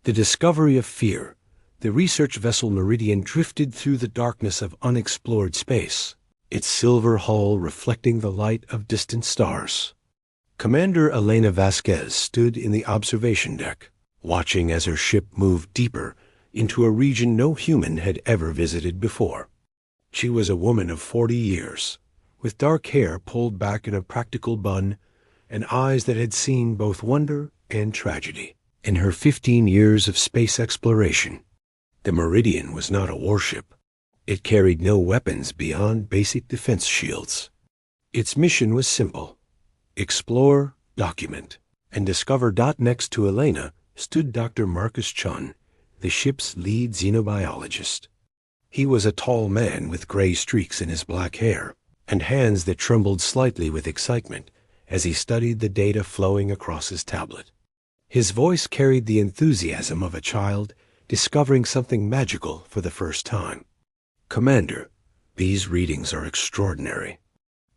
The discovery of fear. The research vessel Meridian drifted through the darkness of unexplored space, its silver hull reflecting the light of distant stars. Commander Elena Vasquez stood in the observation deck, watching as her ship moved deeper into a region no human had ever visited before. She was a woman of 40 years, with dark hair pulled back in a practical bun and eyes that had seen both wonder and tragedy. In her 15 years of space exploration, the Meridian was not a warship. It carried no weapons beyond basic defense shields. Its mission was simple: explore, document, and discover. Next to Elena stood Dr. Marcus Chun, the ship's lead xenobiologist. He was a tall man with gray streaks in his black hair and hands that trembled slightly with excitement as he studied the data flowing across his tablet. His voice carried the enthusiasm of a child discovering something magical for the first time. "Commander, these readings are extraordinary.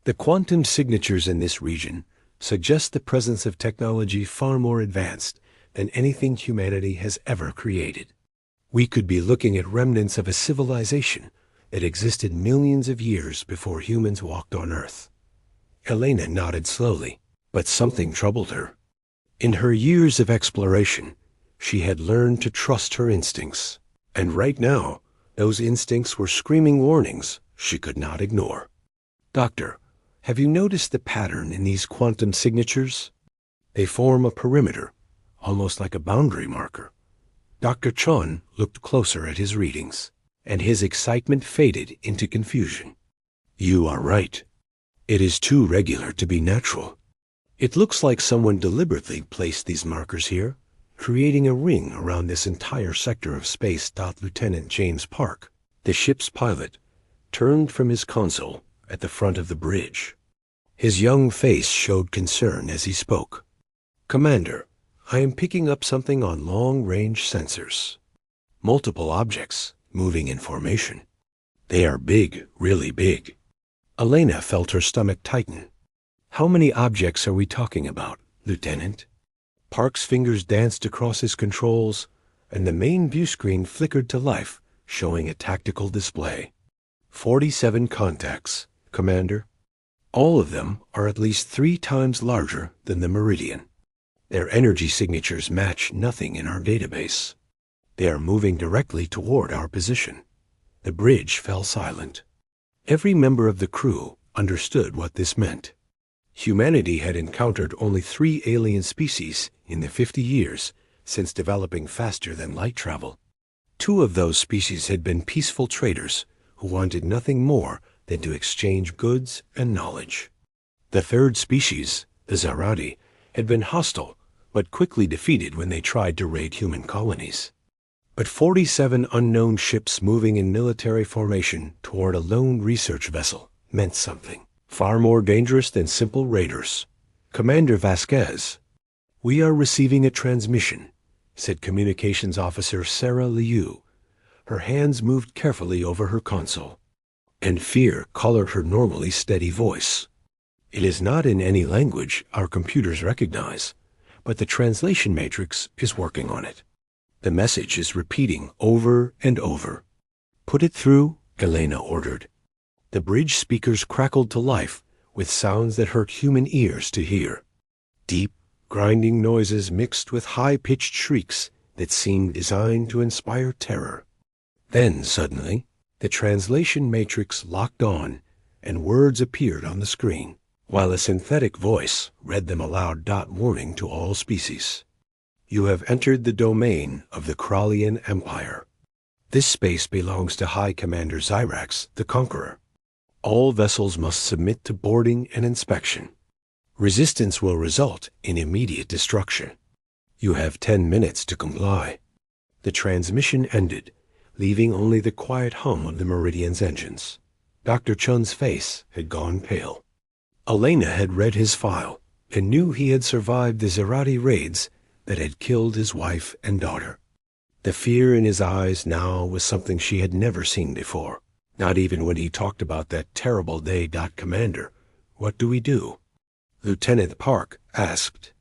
The quantum signatures in this region suggest the presence of technology far more advanced than anything humanity has ever created. We could be looking at remnants of a civilization that existed millions of years before humans walked on Earth." Elena nodded slowly, but something troubled her. In her years of exploration, she had learned to trust her instincts, and right now, those instincts were screaming warnings she could not ignore. "Doctor, have you noticed the pattern in these quantum signatures? They form a perimeter, almost like a boundary marker." Dr. Chun looked closer at his readings, and his excitement faded into confusion. "You are right. It is too regular to be natural. It looks like someone deliberately placed these markers here, creating a ring around this entire sector of space." Lieutenant James Park, the ship's pilot, turned from his console at the front of the bridge. His young face showed concern as he spoke. "Commander, I am picking up something on long-range sensors. Multiple objects moving in formation. They are big, really big." Elena felt her stomach tighten. "How many objects are we talking about, Lieutenant?" Park's fingers danced across his controls, and the main view screen flickered to life, showing a tactical display. 47 contacts, Commander. All of them are at least 3 times larger than the Meridian. Their energy signatures match nothing in our database. They are moving directly toward our position." The bridge fell silent. Every member of the crew understood what this meant. Humanity had encountered only 3 alien species in the 50 years since developing faster than light travel. 2 of those species had been peaceful traders who wanted nothing more than to exchange goods and knowledge. The 3rd species, the Zarati, had been hostile but quickly defeated when they tried to raid human colonies. But 47 unknown ships moving in military formation toward a lone research vessel meant something far more dangerous than simple raiders. "Commander Vasquez, we are receiving a transmission," said Communications Officer Sarah Liu. Her hands moved carefully over her console, and fear colored her normally steady voice. "It is not in any language our computers recognize, but the translation matrix is working on it. The message is repeating over and over." "Put it through," Elena ordered. The bridge speakers crackled to life with sounds that hurt human ears to hear. Deep, grinding noises mixed with high-pitched shrieks that seemed designed to inspire terror. Then, suddenly, the translation matrix locked on, and words appeared on the screen, while a synthetic voice read them aloud. "Warning to all species. You have entered the domain of the Kralian Empire. This space belongs to High Commander Zyrax, the Conqueror. All vessels must submit to boarding and inspection. Resistance will result in immediate destruction. You have 10 minutes to comply." The transmission ended, leaving only the quiet hum of the Meridian's engines. Dr. Chun's face had gone pale. Elena had read his file and knew he had survived the Zarati raids that had killed his wife and daughter. The fear in his eyes now was something she had never seen before, not even when he talked about that terrible day. "Commander, what do we do?" Lieutenant Park asked.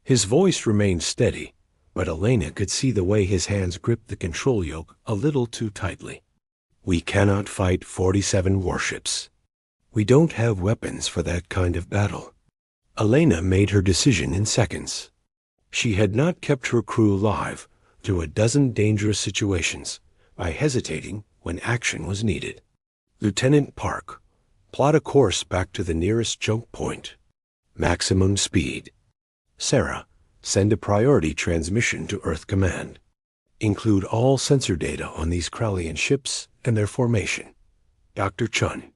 His voice remained steady, but Elena could see the way his hands gripped the control yoke a little too tightly. "We cannot fight 47 warships. We don't have weapons for that kind of battle." Elena made her decision in seconds. She had not kept her crew alive through a dozen dangerous situations by hesitating when action was needed. "Lieutenant Park, plot a course back to the nearest choke point. Maximum speed. Sarah, send a priority transmission to Earth Command. Include all sensor data on these Krallian ships and their formation. Dr. Chun,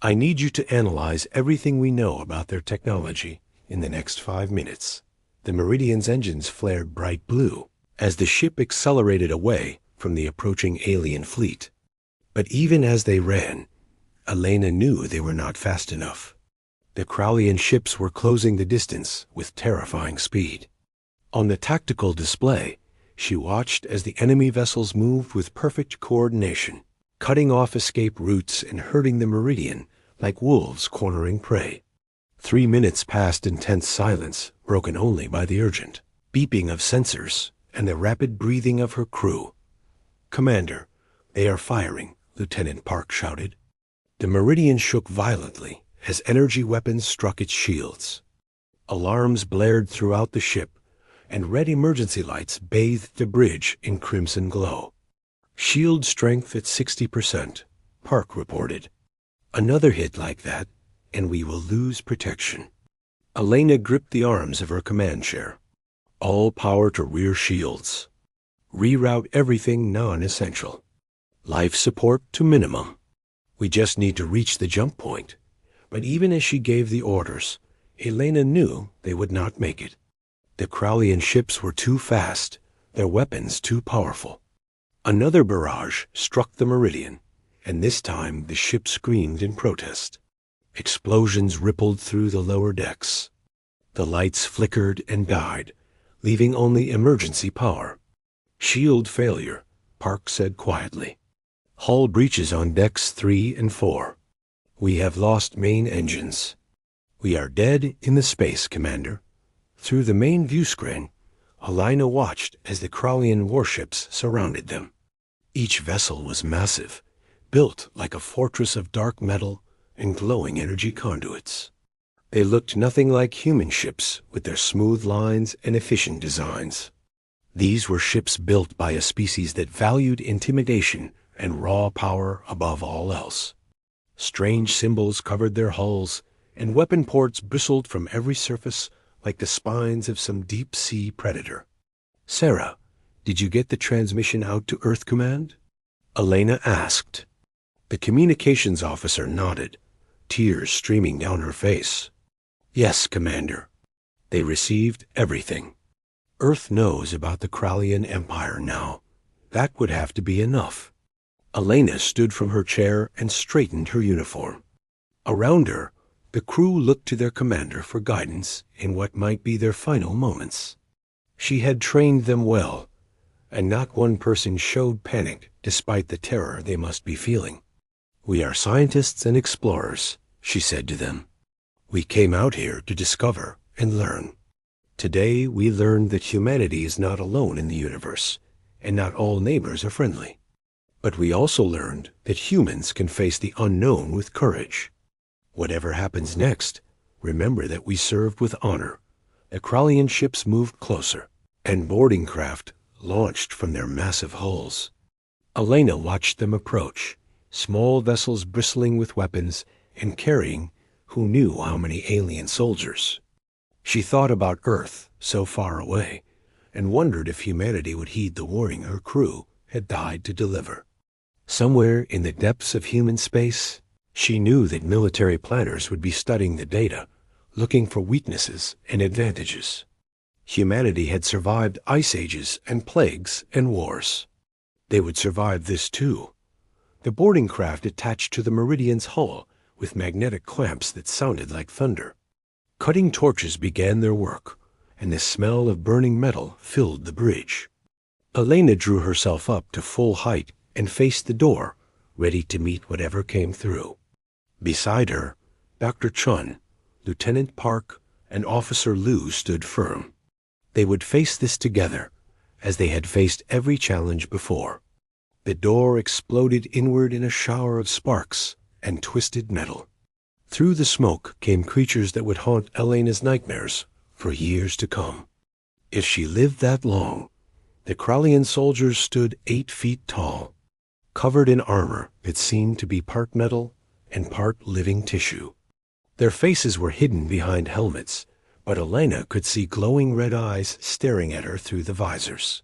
I need you to analyze everything we know about their technology in the next 5 minutes." The Meridian's engines flared bright blue as the ship accelerated away from the approaching alien fleet. But even as they ran, Elena knew they were not fast enough. The Krallian ships were closing the distance with terrifying speed. On the tactical display, she watched as the enemy vessels moved with perfect coordination, cutting off escape routes and herding the Meridian like wolves cornering prey. 3 minutes passed in tense silence, broken only by the urgent beeping of sensors and the rapid breathing of her crew. "Commander, they are firing," Lieutenant Park shouted. The Meridian shook violently as energy weapons struck its shields. Alarms blared throughout the ship, and red emergency lights bathed the bridge in crimson glow. "Shield strength at 60%, Park reported. "Another hit like that, and we will lose protection." Elena gripped the arms of her command chair. "All power to rear shields. Reroute everything non-essential. Life support to minimum. We just need to reach the jump point." But even as she gave the orders, Elena knew they would not make it. The Krallian ships were too fast, their weapons too powerful. Another barrage struck the Meridian, and this time the ship screamed in protest. Explosions rippled through the lower decks. The lights flickered and died, leaving only emergency power. "Shield failure," Park said quietly. "Hull breaches on decks 3 and 4. We have lost main engines. We are dead in the space, Commander." Through the main view screen, Elena watched as the Krallian warships surrounded them. Each vessel was massive, built like a fortress of dark metal and glowing energy conduits. They looked nothing like human ships with their smooth lines and efficient designs. These were ships built by a species that valued intimidation and raw power above all else. Strange symbols covered their hulls, and weapon ports bristled from every surface like the spines of some deep-sea predator. "Sarah, did you get the transmission out to Earth Command?" Elena asked. The communications officer nodded, tears streaming down her face. "Yes, Commander. They received everything. Earth knows about the Krallian Empire now. That would have to be enough." Elena stood from her chair and straightened her uniform. Around her, the crew looked to their commander for guidance in what might be their final moments. She had trained them well, and not one person showed panic despite the terror they must be feeling. "We are scientists and explorers," she said to them. "We came out here to discover and learn. Today we learned that humanity is not alone in the universe, and not all neighbors are friendly. But we also learned that humans can face the unknown with courage. Whatever happens next, remember that we served with honor." The Krallian ships moved closer, and boarding craft launched from their massive hulls. Elena watched them approach, small vessels bristling with weapons and carrying who knew how many alien soldiers. She thought about Earth so far away, and wondered if humanity would heed the warning her crew had died to deliver. Somewhere in the depths of human space, she knew that military planners would be studying the data, looking for weaknesses and advantages. Humanity had survived ice ages and plagues and wars. They would survive this too. The boarding craft attached to the Meridian's hull with magnetic clamps that sounded like thunder. Cutting torches began their work, and the smell of burning metal filled the bridge. Elena drew herself up to full height and faced the door, ready to meet whatever came through. Beside her, Dr. Chun, Lieutenant Park, and Officer Liu stood firm. They would face this together, as they had faced every challenge before. The door exploded inward in a shower of sparks and twisted metal. Through the smoke came creatures that would haunt Elena's nightmares for years to come. If she lived that long, the Krallian soldiers stood 8 feet tall, covered in armor that seemed to be part metal and part living tissue. Their faces were hidden behind helmets, but Elena could see glowing red eyes staring at her through the visors.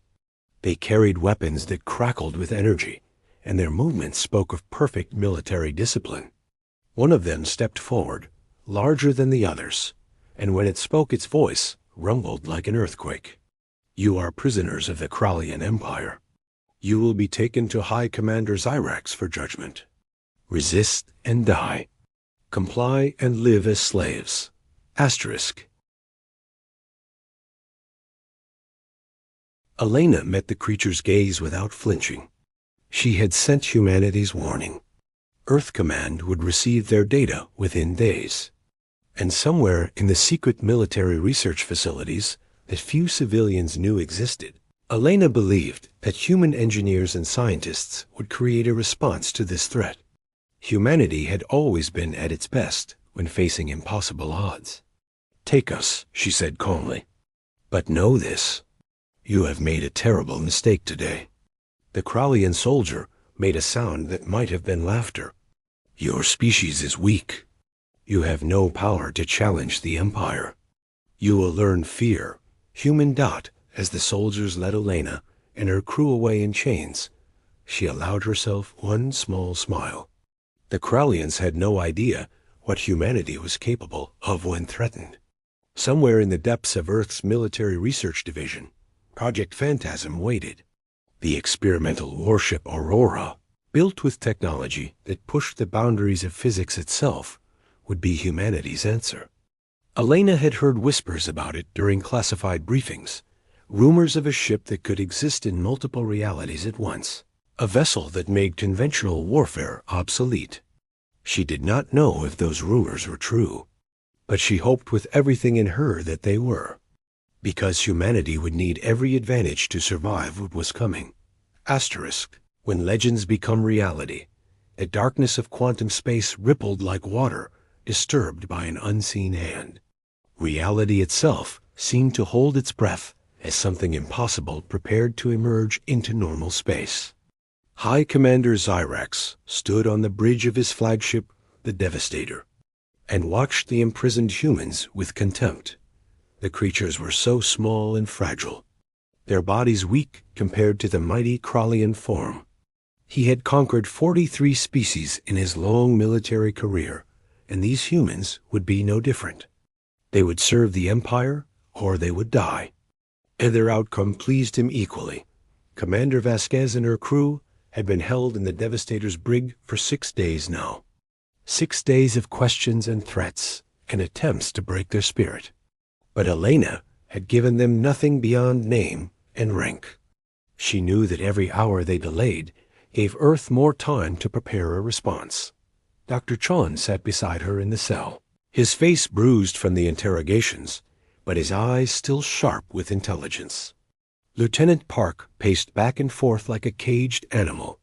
They carried weapons that crackled with energy, and their movements spoke of perfect military discipline. One of them stepped forward, larger than the others, and when it spoke, its voice rumbled like an earthquake. "You are prisoners of the Krallian Empire. You will be taken to High Commander Zyrax for judgment. Resist and die. Comply and live as slaves. Asterisk." Elena met the creature's gaze without flinching. She had sent humanity's warning. Earth Command would receive their data within days. And somewhere in the secret military research facilities that few civilians knew existed, Elena believed that human engineers and scientists would create a response to this threat. Humanity had always been at its best when facing impossible odds. "Take us," she said calmly. "But know this. You have made a terrible mistake today." The Krallian soldier made a sound that might have been laughter. "Your species is weak. You have no power to challenge the Empire. You will learn fear." Human dot, as the soldiers led Elena and her crew away in chains, she allowed herself one small smile. The Krallians had no idea what humanity was capable of when threatened. Somewhere in the depths of Earth's military research division, Project Phantasm waited. The experimental warship Aurora, built with technology that pushed the boundaries of physics itself, would be humanity's answer. Elena had heard whispers about it during classified briefings, rumors of a ship that could exist in multiple realities at once, a vessel that made conventional warfare obsolete. She did not know if those rumors were true, but she hoped with everything in her that they were, because humanity would need every advantage to survive what was coming. Asterisk. When legends become reality, the darkness of quantum space rippled like water, disturbed by an unseen hand. Reality itself seemed to hold its breath as something impossible prepared to emerge into normal space. High Commander Zyrax stood on the bridge of his flagship, the Devastator, and watched the imprisoned humans with contempt. The creatures were so small and fragile, their bodies weak compared to the mighty Krallian form. He had conquered 43 species in his long military career, and these humans would be no different. They would serve the Empire, or they would die. And their outcome pleased him equally. Commander Vasquez and her crew had been held in the Devastator's brig for 6 days now. 6 days of questions and threats, and attempts to break their spirit. But Elena had given them nothing beyond name and rank. She knew that every hour they delayed gave Earth more time to prepare a response. Dr. Chon sat beside her in the cell, his face bruised from the interrogations, but his eyes still sharp with intelligence. Lieutenant Park paced back and forth like a caged animal,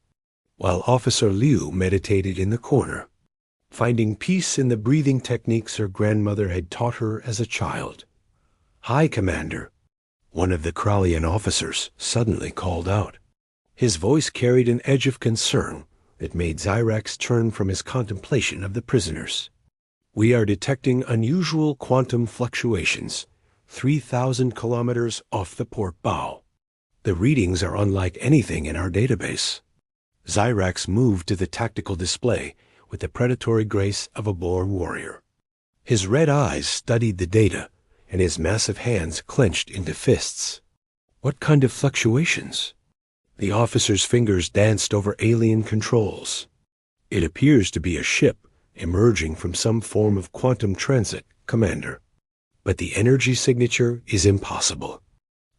while Officer Liu meditated in the corner, finding peace in the breathing techniques her grandmother had taught her as a child. "Hi, Commander," one of the Krallian officers suddenly called out. His voice carried an edge of concern that made Zyrax turn from his contemplation of the prisoners. "We are detecting unusual quantum fluctuations, 3,000 kilometers off the port bow. The readings are unlike anything in our database." Zyrax moved to the tactical display with the predatory grace of a born warrior. His red eyes studied the data, and his massive hands clenched into fists. "What kind of fluctuations?" The officer's fingers danced over alien controls. "It appears to be a ship emerging from some form of quantum transit, Commander. But the energy signature is impossible.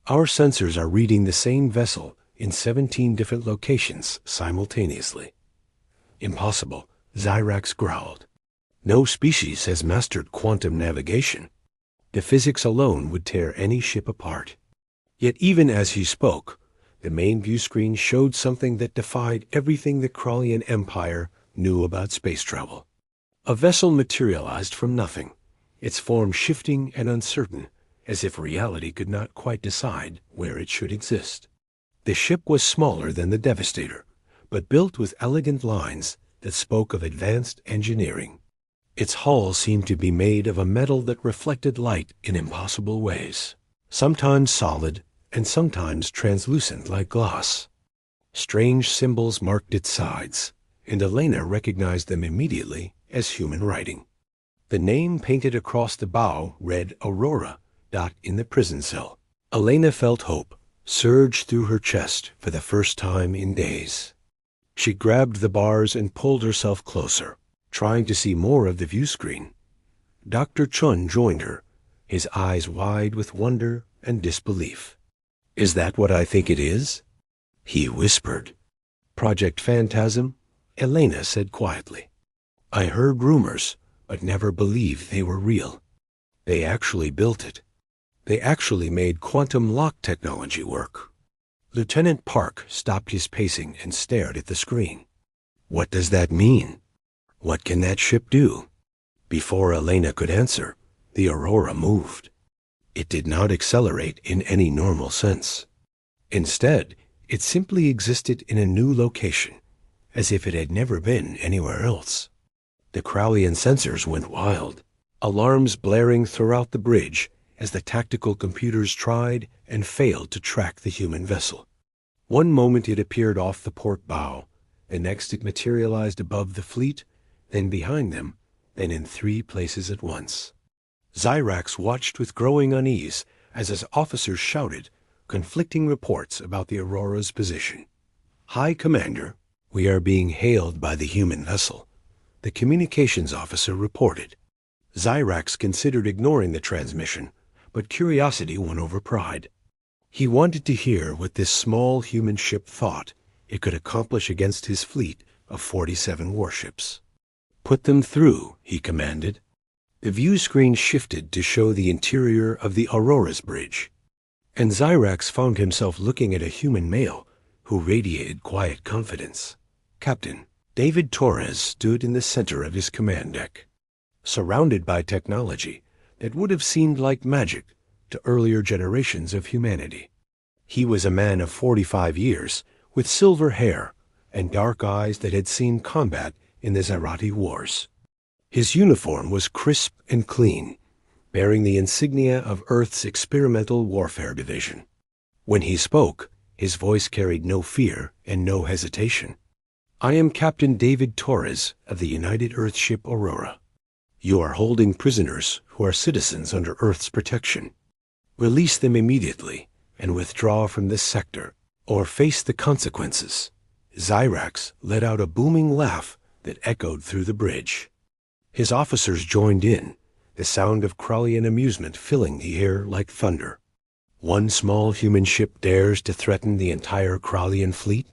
Our sensors are reading the same vessel in 17 different locations simultaneously." "Impossible," Zyrax growled. "No species has mastered quantum navigation. The physics alone would tear any ship apart." Yet even as he spoke, the main view screen showed something that defied everything the Krallian Empire knew about space travel. A vessel materialized from nothing, its form shifting and uncertain, as if reality could not quite decide where it should exist. The ship was smaller than the Devastator, but built with elegant lines that spoke of advanced engineering. Its hull seemed to be made of a metal that reflected light in impossible ways, sometimes solid and sometimes translucent like glass. Strange symbols marked its sides, and Elena recognized them immediately as human writing. The name painted across the bow read Aurora, dot in the prison cell. Elena felt hope surge through her chest for the first time in days. She grabbed the bars and pulled herself closer, trying to see more of the view screen. Dr. Chun joined her, his eyes wide with wonder and disbelief. "Is that what I think it is?" he whispered. "Project Phantasm?" Elena said quietly. "I heard rumors, but never believed they were real. They actually built it. They actually made quantum lock technology work." Lieutenant Park stopped his pacing and stared at the screen. "What does that mean? What can that ship do?" Before Elena could answer, the Aurora moved. It did not accelerate in any normal sense. Instead, it simply existed in a new location, as if it had never been anywhere else. The Krallian sensors went wild, alarms blaring throughout the bridge as the tactical computers tried and failed to track the human vessel. One moment it appeared off the port bow, the next it materialized above the fleet, then behind them, then in 3 places at once. Zyrax watched with growing unease as his officers shouted conflicting reports about the Aurora's position. "High Commander, we are being hailed by the human vessel," the communications officer reported. Zyrax considered ignoring the transmission, but curiosity won over pride. He wanted to hear what this small human ship thought it could accomplish against his fleet of 47 warships. "Put them through," he commanded. The view screen shifted to show the interior of the Aurora's bridge, and Zyrax found himself looking at a human male who radiated quiet confidence. Captain David Torres stood in the center of his command deck, surrounded by technology that would have seemed like magic to earlier generations of humanity. He was a man of 45 years, with silver hair and dark eyes that had seen combat in the Zerati Wars. His uniform was crisp and clean, bearing the insignia of Earth's Experimental Warfare Division. When he spoke, his voice carried no fear and no hesitation. "I am Captain David Torres of the United Earthship Aurora. You are holding prisoners who are citizens under Earth's protection. Release them immediately and withdraw from this sector, or face the consequences." Zyrax let out a booming laugh that echoed through the bridge. His officers joined in, the sound of Krallian amusement filling the air like thunder. One small human ship dares to threaten the entire Krallian fleet?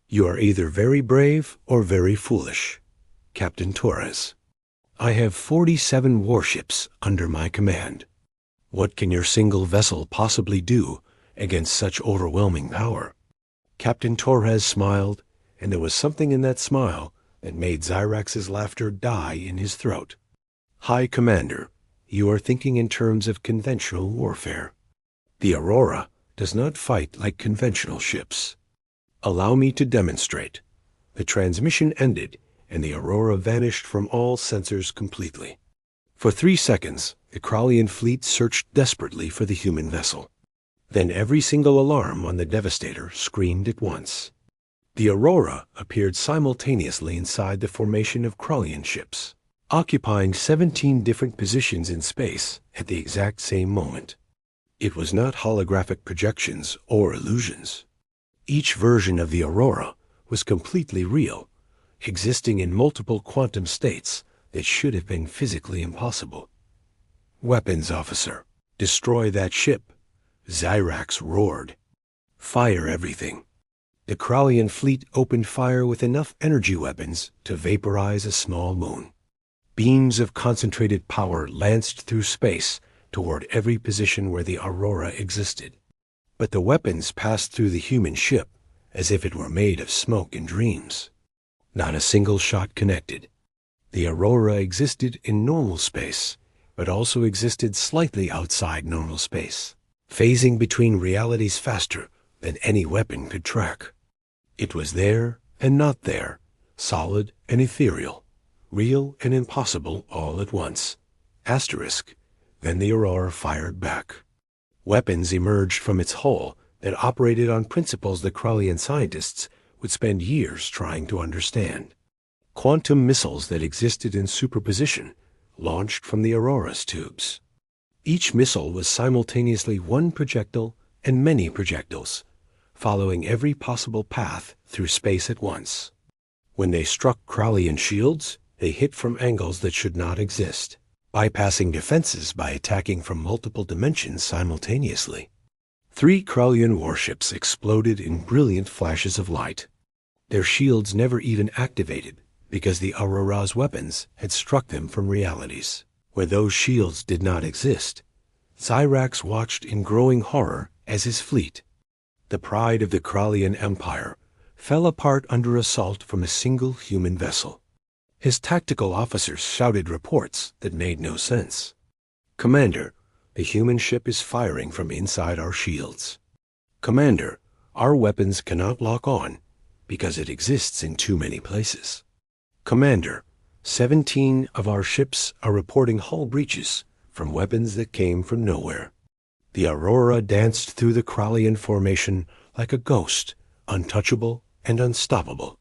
You are either very brave or very foolish. Captain Torres. I have 47 warships under my command. What can your single vessel possibly do against such overwhelming power? Captain Torres smiled, and there was something in that smile that made Zyrax's laughter die in his throat. High Commander, you are thinking in terms of conventional warfare. The Aurora does not fight like conventional ships. Allow me to demonstrate. The transmission ended, and the Aurora vanished from all sensors completely. For 3 seconds, the Krallian fleet searched desperately for the human vessel. Then every single alarm on the Devastator screamed at once. The Aurora appeared simultaneously inside the formation of Krallian ships, occupying 17 different positions in space at the exact same moment. It was not holographic projections or illusions. Each version of the Aurora was completely real, existing in multiple quantum states that should have been physically impossible. Weapons officer, destroy that ship. Zyrax roared. Fire everything. The Krallian fleet opened fire with enough energy weapons to vaporize a small moon. Beams of concentrated power lanced through space toward every position where the Aurora existed. But the weapons passed through the human ship as if it were made of smoke and dreams. Not a single shot connected. The Aurora existed in normal space, but also existed slightly outside normal space, phasing between realities faster than any weapon could track. It was there and not there, solid and ethereal, real and impossible all at once. Asterisk. Then the Aurora fired back. Weapons emerged from its hull that operated on principles the Krallian scientists would spend years trying to understand. Quantum missiles that existed in superposition launched from the Aurora's tubes. Each missile was simultaneously one projectile and many projectiles, following every possible path through space at once. When they struck Krallian shields, they hit from angles that should not exist, bypassing defenses by attacking from multiple dimensions simultaneously. 3 Krallian warships exploded in brilliant flashes of light. Their shields never even activated because the Aurora's weapons had struck them from realities where those shields did not exist. Zyrax watched in growing horror as his fleet, the pride of the Krallian Empire, fell apart under assault from a single human vessel. His tactical officers shouted reports that made no sense. "Commander, the human ship is firing from inside our shields." "Commander, our weapons cannot lock on because it exists in too many places." "Commander, 17 of our ships are reporting hull breaches from weapons that came from nowhere." The Aurora danced through the Krallian formation like a ghost, untouchable and unstoppable.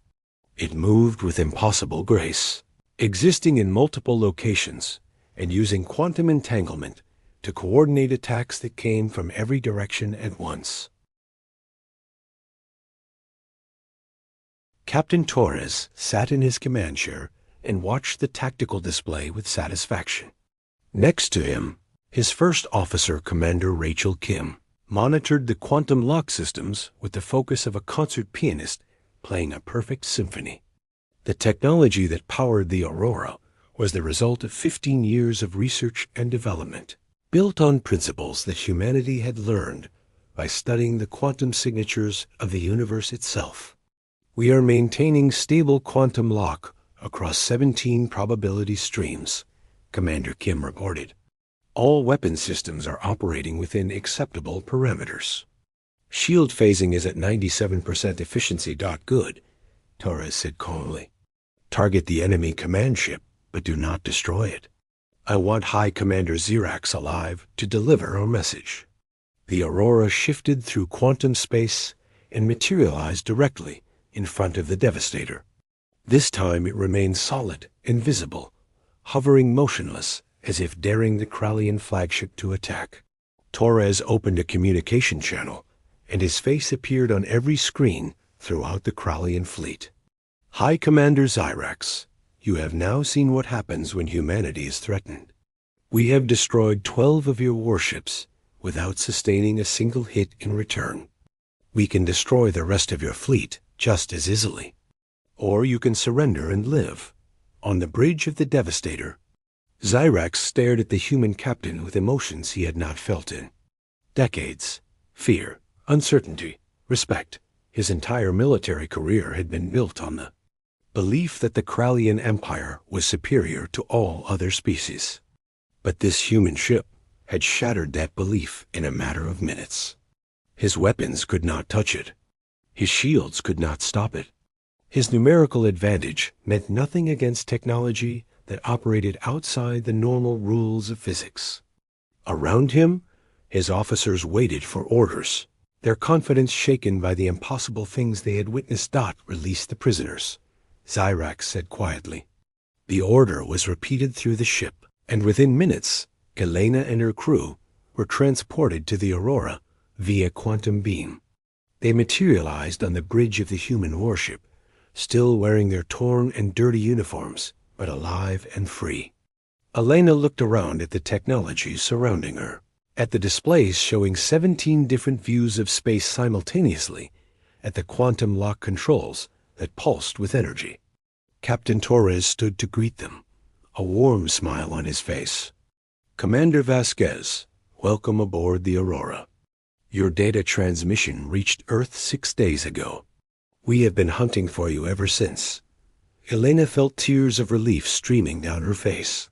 It moved with impossible grace, existing in multiple locations and using quantum entanglement to coordinate attacks that came from every direction at once. Captain Torres sat in his command chair and watched the tactical display with satisfaction. Next to him, his first officer, Commander Rachel Kim, monitored the quantum lock systems with the focus of a concert pianist playing a perfect symphony. The technology that powered the Aurora was the result of 15 years of research and development, built on principles that humanity had learned by studying the quantum signatures of the universe itself. "We are maintaining stable quantum lock across 17 probability streams," Commander Kim reported. "All weapon systems are operating within acceptable parameters. Shield phasing is at 97% efficiency. Good," Torres said calmly. "Target the enemy command ship, but do not destroy it. I want High Commander Zyrax alive to deliver our message." The Aurora shifted through quantum space and materialized directly in front of the Devastator. This time it remained solid and visible, hovering motionless as if daring the Krallian flagship to attack. Torres opened a communication channel, and his face appeared on every screen throughout the Krallian fleet. "High Commander Zyrax, you have now seen what happens when humanity is threatened. We have destroyed 12 of your warships without sustaining a single hit in return. We can destroy the rest of your fleet just as easily. Or you can surrender and live. On the bridge of the Devastator." Zyrax stared at the human captain with emotions he had not felt in decades. Fear, uncertainty, respect. His entire military career had been built on the belief that the Krallian Empire was superior to all other species. But this human ship had shattered that belief in a matter of minutes. His weapons could not touch it. His shields could not stop it. His numerical advantage meant nothing against technology that operated outside the normal rules of physics. Around him, his officers waited for orders, their confidence shaken by the impossible things they had witnessed. "Release the prisoners," Zyrax said quietly. The order was repeated through the ship, and within minutes, Galena and her crew were transported to the Aurora via quantum beam. They materialized on the bridge of the human warship, still wearing their torn and dirty uniforms, but alive and free. Elena looked around at the technology surrounding her, at the displays showing 17 different views of space simultaneously, at the quantum lock controls that pulsed with energy. Captain Torres stood to greet them, a warm smile on his face. "Commander Vasquez, welcome aboard the Aurora." Your data transmission reached Earth 6 days ago. We have been hunting for you ever since. Elena felt tears of relief streaming down her face.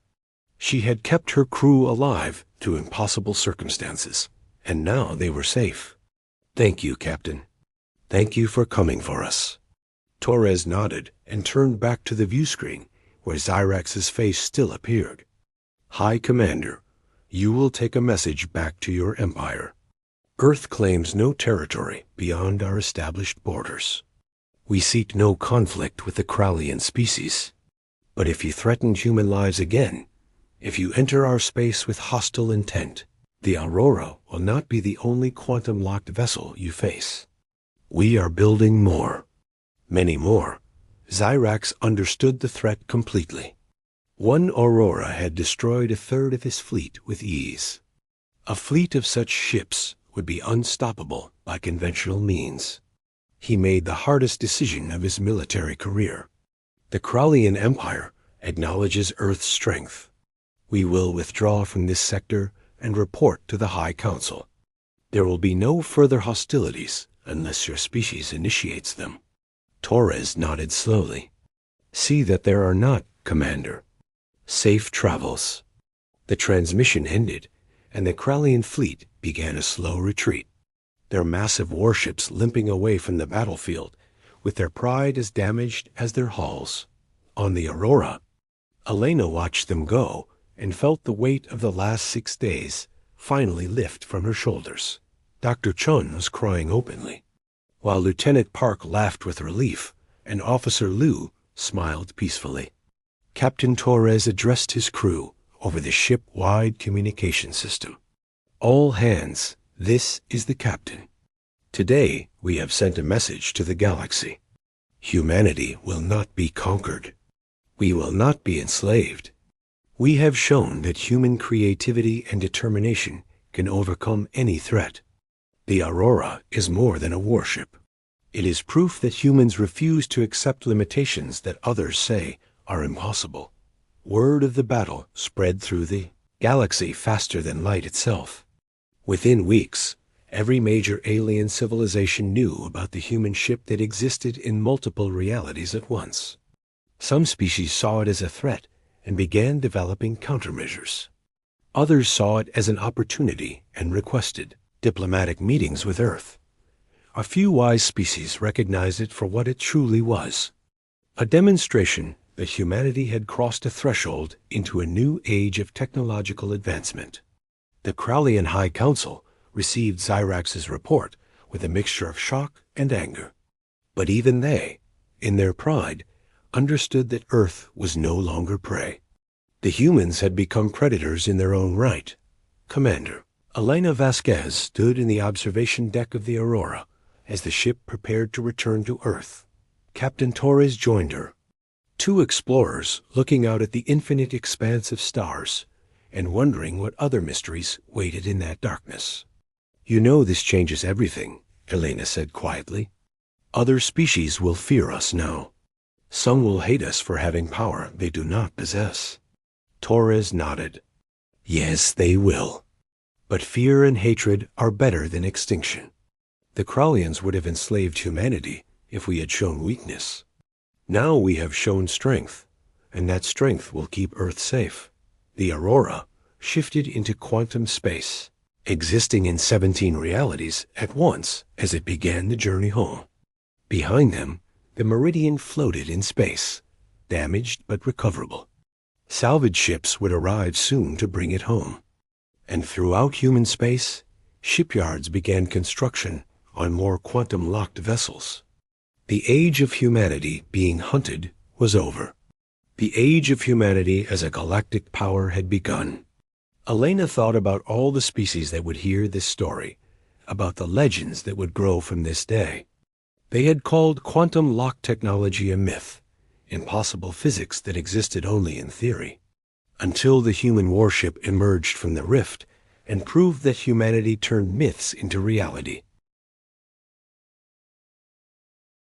She had kept her crew alive to impossible circumstances, and now they were safe. Thank you, Captain. Thank you for coming for us. Torres nodded and turned back to the view screen, where Zyrax's face still appeared. High Commander, you will take a message back to your empire. Earth claims no territory beyond our established borders. We seek no conflict with the Krallian species. But if you threaten human lives again, if you enter our space with hostile intent, the Aurora will not be the only quantum-locked vessel you face. We are building more. Many more. Zyrax understood the threat completely. One Aurora had destroyed a third of his fleet with ease. A fleet of such ships would be unstoppable by conventional means. He made the hardest decision of his military career. The Krallian Empire acknowledges Earth's strength. We will withdraw from this sector and report to the High Council. There will be no further hostilities unless your species initiates them. Torres nodded slowly. See that there are not, Commander. Safe travels. The transmission ended, and the Krallian fleet began a slow retreat, their massive warships limping away from the battlefield, with their pride as damaged as their hulls. On the Aurora, Elena watched them go and felt the weight of the last 6 days finally lift from her shoulders. Dr. Chun was crying openly, while Lieutenant Park laughed with relief and Officer Liu smiled peacefully. Captain Torres addressed his crew over the ship-wide communication system. All hands, this is the captain. Today we have sent a message to the galaxy. Humanity will not be conquered. We will not be enslaved. We have shown that human creativity and determination can overcome any threat. The Aurora is more than a warship. It is proof that humans refuse to accept limitations that others say are impossible. Word of the battle spread through the galaxy faster than light itself. Within weeks, every major alien civilization knew about the human ship that existed in multiple realities at once. Some species saw it as a threat and began developing countermeasures. Others saw it as an opportunity and requested diplomatic meetings with Earth. A few wise species recognized it for what it truly was, a demonstration that humanity had crossed a threshold into a new age of technological advancement. The Krallian High Council received Zyrax's report with a mixture of shock and anger. But even they, in their pride, understood that Earth was no longer prey. The humans had become predators in their own right. Commander, Elena Vasquez stood in the observation deck of the Aurora as the ship prepared to return to Earth. Captain Torres joined her. Two explorers looking out at the infinite expanse of stars and wondering what other mysteries waited in that darkness. You know this changes everything, Elena said quietly. Other species will fear us now. Some will hate us for having power they do not possess. Torres nodded. Yes, they will. But fear and hatred are better than extinction. The Krallians would have enslaved humanity if we had shown weakness. Now we have shown strength, and that strength will keep Earth safe. The Aurora shifted into quantum space, existing in 17 realities at once as it began the journey home. Behind them, the Meridian floated in space, damaged but recoverable. Salvage ships would arrive soon to bring it home. And throughout human space, shipyards began construction on more quantum-locked vessels. The age of humanity being hunted was over. The age of humanity as a galactic power had begun. Elena thought about all the species that would hear this story, about the legends that would grow from this day. They had called quantum lock technology a myth, impossible physics that existed only in theory, until the human warship emerged from the rift and proved that humanity turned myths into reality.